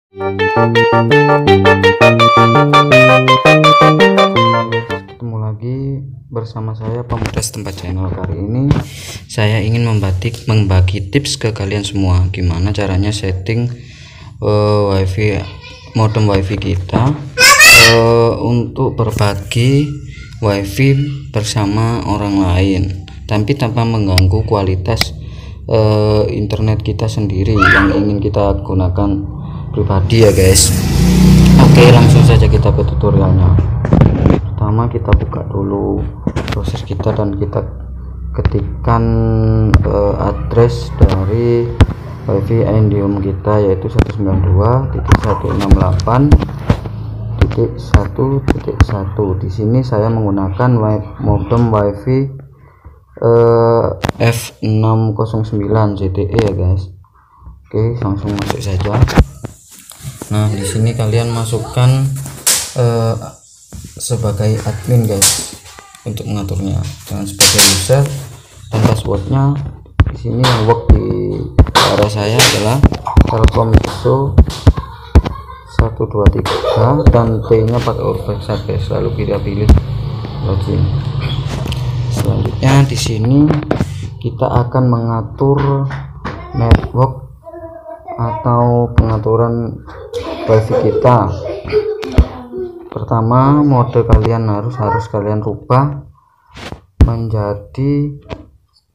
Ketemu lagi bersama saya Pemuda Setempat Channel. Kali ini saya ingin membagi tips ke kalian semua gimana caranya setting wifi, modem wifi kita untuk berbagi wifi bersama orang lain tapi tanpa mengganggu kualitas internet kita sendiri yang ingin kita gunakan pribadi ya guys. Oke, langsung saja kita ke tutorialnya. Pertama kita buka dulu proses kita dan kita ketikkan address dari wifi Indium kita, yaitu 192.168.1.1. di sini saya menggunakan modem wifi F609 ZTE ya guys. Oke, langsung masuk saja. Nah, di sini kalian masukkan sebagai admin guys untuk mengaturnya, dan sebagai user dan passwordnya di sini yang work di arah saya adalah Telkom ISO 123 dan T nya pakai huruf hexa guys, lalu kita pilih login. Selanjutnya di sini kita akan mengatur network atau pengaturan wifi kita. Pertama, mode kalian harus kalian rubah menjadi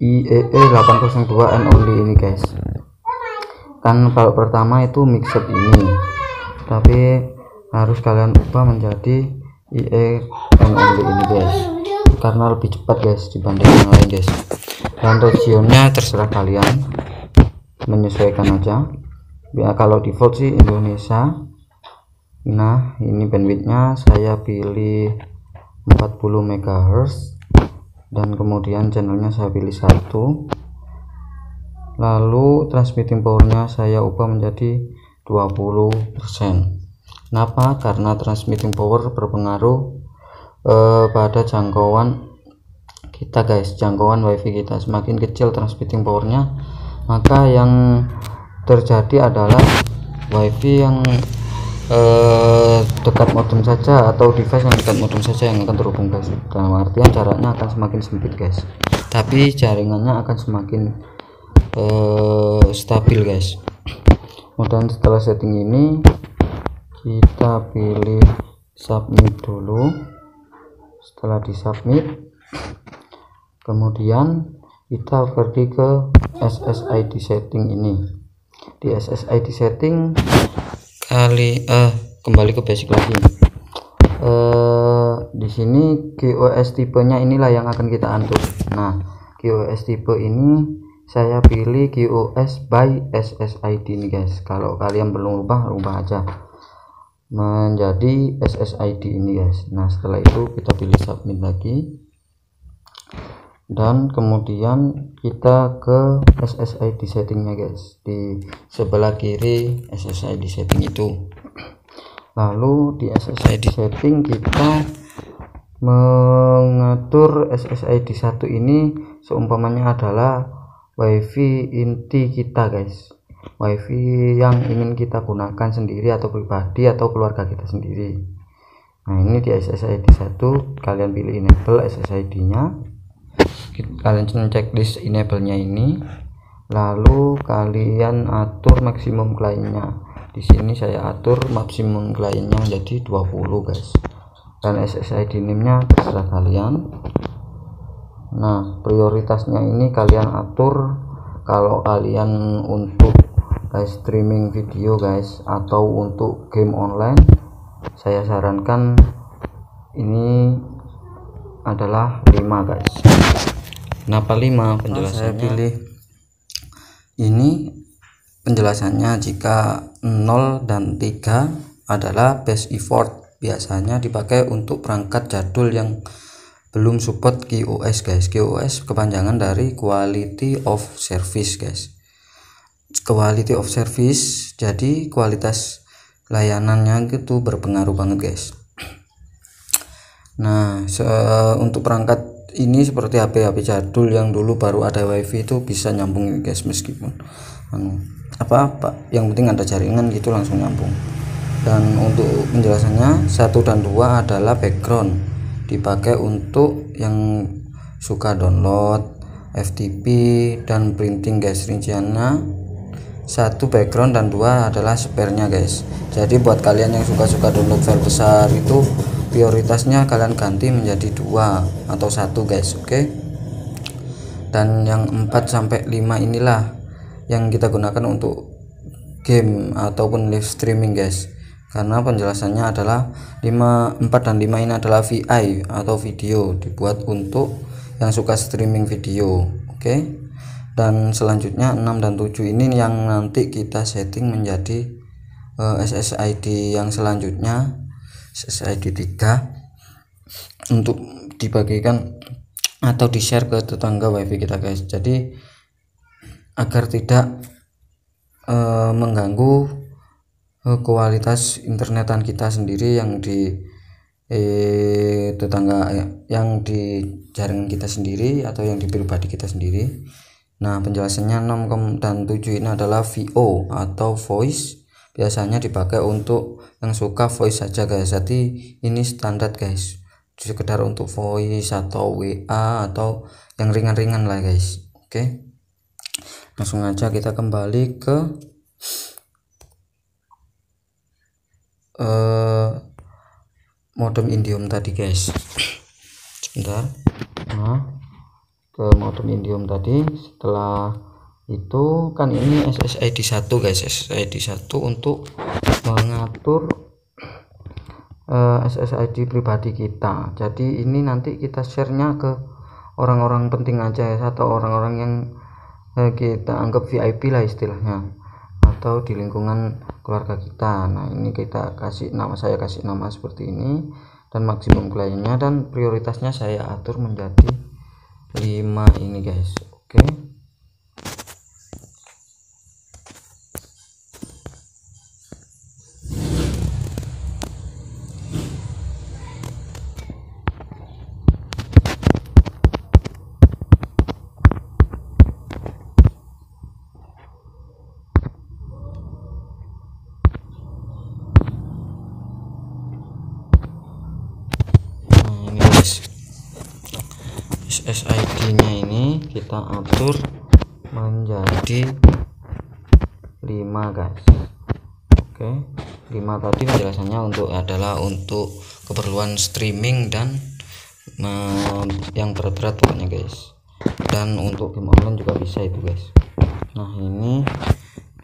IEE 802 and only ini guys. Kan kalau pertama itu mixed ini, tapi harus kalian ubah menjadi IE and only ini guys, karena lebih cepat guys dibanding yang lain guys. Dan regionnya terserah kalian, menyesuaikan aja ya. Kalau default sih Indonesia. Nah, ini bandwidthnya saya pilih 40 MHz dan kemudian channelnya saya pilih 1, lalu transmitting powernya saya ubah menjadi 20%. Kenapa? Karena transmitting power berpengaruh pada jangkauan kita guys, jangkauan wifi kita. Semakin kecil transmitting powernya, maka yang terjadi adalah wifi yang dekat modem saja atau device yang dekat modem saja yang akan terhubung guys. Dalam artian jaraknya akan semakin sempit guys, tapi jaringannya akan semakin stabil guys. Kemudian setelah setting ini kita pilih submit dulu. Setelah di submit, kemudian kita pergi ke SSID setting ini. Di SSID setting kembali ke basic lagi. Di sini QoS tipenya inilah yang akan kita atur. Nah, QoS tipe ini saya pilih QoS by SSID ini guys. Kalau kalian belum rubah aja menjadi SSID ini guys. Nah, setelah itu kita pilih submit lagi, dan kemudian kita ke SSID settingnya guys, di sebelah kiri SSID setting itu. Lalu di SSID setting kita mengatur SSID 1 ini seumpamanya adalah wifi inti kita guys, wifi yang ingin kita gunakan sendiri atau pribadi atau keluarga kita sendiri. Nah, ini di SSID 1 kalian pilih enable SSID nya, kalian checklist enable nya ini, lalu kalian atur maksimum clientnya. Di sini saya atur maksimum clientnya menjadi 20 guys, dan SSID name nya terserah kalian. Nah, prioritasnya ini kalian atur. Kalau kalian untuk live streaming video guys atau untuk game online, saya sarankan ini adalah 5 guys. Kenapa 5? Penjelasannya saya pilih ini. Penjelasannya, jika 0 dan 3 adalah best effort, biasanya dipakai untuk perangkat jadul yang belum support QoS guys. QoS kepanjangan dari quality of service guys. Quality of service, jadi kualitas layanannya itu berpengaruh banget guys. Nah, untuk perangkat ini seperti HP jadul yang dulu baru ada wifi itu bisa nyambung guys, meskipun apa-apa, yang penting ada jaringan gitu langsung nyambung. Dan untuk penjelasannya 1 dan 2 adalah background, dipakai untuk yang suka download FTP dan printing guys. Rinciannya 1 background dan 2 adalah spare-nya guys. Jadi buat kalian yang suka-suka download file besar itu prioritasnya kalian ganti menjadi 2 atau 1 guys, oke. Dan yang 4 sampai 5 inilah yang kita gunakan untuk game ataupun live streaming guys, karena penjelasannya adalah 4 dan 5 ini adalah VI atau video, dibuat untuk yang suka streaming video, oke. Dan selanjutnya 6 dan 7 ini yang nanti kita setting menjadi SSID yang selanjutnya, SSID 3, untuk dibagikan atau di share ke tetangga wifi kita guys. Jadi agar tidak mengganggu kualitas internetan kita sendiri yang di tetangga, yang di jaringan kita sendiri atau yang di pribadi kita sendiri. Nah, penjelasannya 6 dan 7 ini adalah VO atau voice, biasanya dipakai untuk yang suka voice saja guys. Jadi ini standar guys, sekedar untuk voice atau WA atau yang ringan-ringan lah guys, oke. Langsung aja kita kembali ke modem Indium tadi guys, sebentar. Nah, ke modem Indium tadi, setelah itu kan ini SSID 1 guys, SSID 1 untuk mengatur SSID pribadi kita. Jadi ini nanti kita share-nya ke orang-orang penting aja ya, atau orang-orang yang kita anggap VIP lah istilahnya, atau di lingkungan keluarga kita. Nah, ini kita kasih nama, saya kasih nama seperti ini, dan maksimum kliennya dan prioritasnya saya atur menjadi 5 ini guys, oke. SSID nya ini kita atur menjadi 5 guys, oke. 5 tadi penjelasannya adalah untuk keperluan streaming dan yang berat-berat pokoknya guys, dan untuk game online juga bisa itu guys. Nah, ini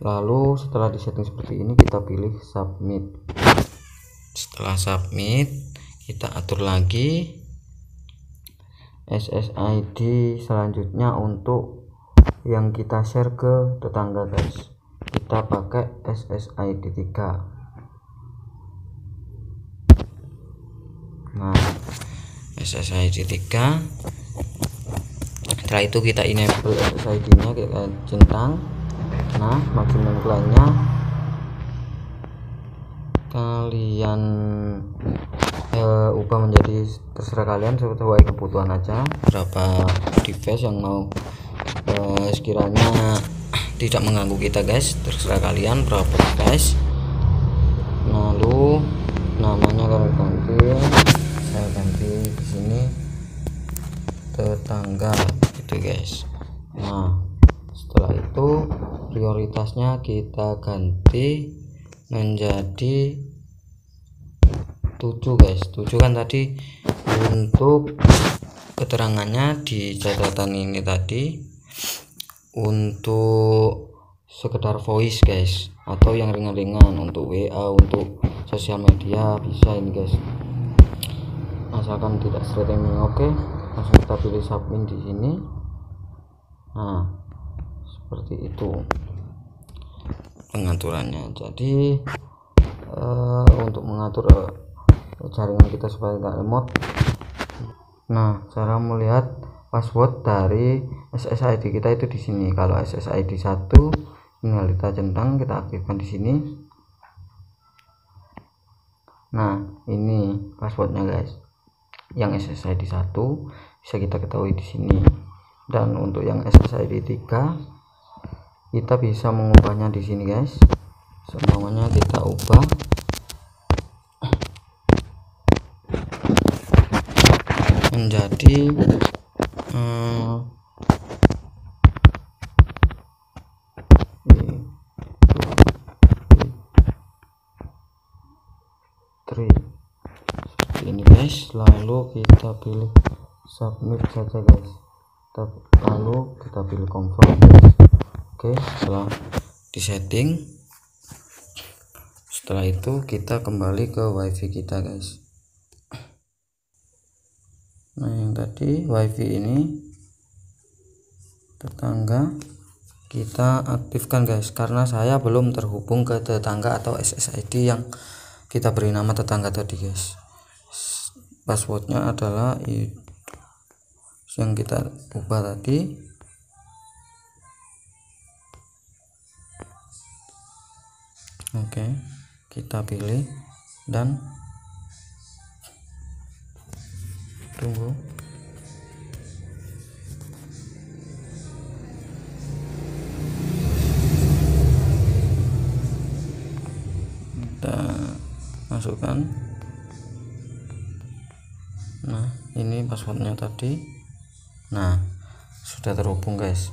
lalu setelah disetting seperti ini kita pilih submit. Setelah submit kita atur lagi SSID selanjutnya untuk yang kita share ke tetangga guys. Kita pakai SSID 3. Nah, SSID 3. Setelah itu kita enable SSID nya, kita centang. Nah, maksimum kliennya kalian ubah menjadi, terserah kalian sesuai kebutuhan aja, berapa device yang mau sekiranya tidak mengganggu kita guys, terserah kalian berapa device. Lalu namanya kalian ganti, saya ganti di sini tetangga gitu guys. Nah, setelah itu prioritasnya kita ganti menjadi 7 guys. 7 kan tadi untuk keterangannya di catatan ini tadi untuk sekedar voice guys, atau yang ringan-ringan untuk WA, untuk sosial media bisa ini guys, asalkan tidak streaming. Oke, langsung kita pilih submit di sini. Nah, seperti itu pengaturannya. Jadi untuk mengatur jaringan kita supaya tidak lemot. Nah, cara melihat password dari SSID kita itu di sini. Kalau SSID 1 tinggal kita centang, kita aktifkan di sini. Nah, ini passwordnya guys. Yang SSID 1 bisa kita ketahui di sini. Dan untuk yang SSID 3 kita bisa mengubahnya di sini guys. Semuanya kita ubah menjadi seperti ini guys. Lalu kita pilih submit saja guys, lalu kita pilih confirm guys. Oke, setelah disetting, setelah itu kita kembali ke wifi kita guys. Nah, yang tadi wifi ini tetangga kita aktifkan guys, karena saya belum terhubung ke tetangga atau SSID yang kita beri nama tetangga tadi guys. Passwordnya adalah yang kita ubah tadi. Oke, kita pilih dan tunggu. Kita masukkan. Nah, ini passwordnya tadi. Nah, sudah terhubung guys.